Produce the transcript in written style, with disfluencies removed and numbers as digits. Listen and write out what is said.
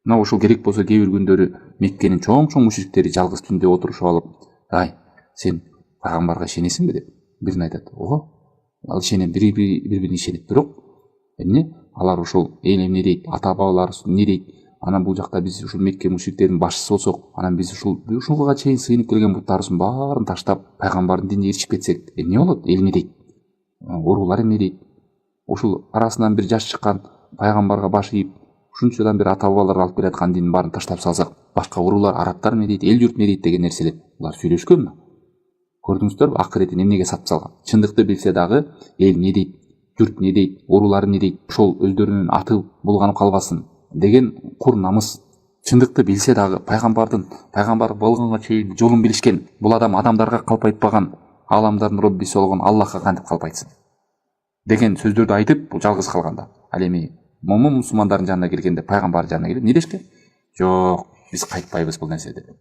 мына ошол керек болсо кээ бир күндөрү Меккенин чоң мушриктери жалгыз түндө отурушуп алып, ай сен пайгамбарга ишенесиңби деп бирин айтат. Ого, ал ишенем, бири-бирине ишенет, бирок эмне алар ошол эл эмне дейт, ата бабалар эмне дейт, анан бул жакта биз ушул Мекке мушриктердин башчысы болсок, анан биз ушуга чейин сыйынып келген буттарыбыздын баарын таштап пайгамбардын динине иришип кетсек эмне болот, эл эмне дейт, уруулар эмне дейт, ушул арасынан бир жаш чыккан пайгамбарга баш ийип ушунчадан бир ата бабалар алып келаткан динин баарын таштап салсак, башка уруулар, арабтар эмне дейт, эл журт эмне дейт деген нерселер булар сүйлөшкөнбү? Көрдүңүздөрбү акыретин эмнеге сатып салган? Чындыкты билсе дагы эл эмне дейт, журт эмне дейт, уруулар эмне дейт, ошол өздөрүнүн аты булганып калбасын деген кур намыс. Чындыкты билсе дагы пайгамбар болгонго чейин жолун билишкен бул адам адамдарга калп айтпаган, аламдардын роббиси болгон Аллахка кантип калп айтсын деген сөздөрдү айтып жалгыз калганда. Ал эми момун мусулмандардын жанына келгенде пайгамбардын жанына келип эмне дешкен? Жок, биз кайтпайбыз бул нерседен.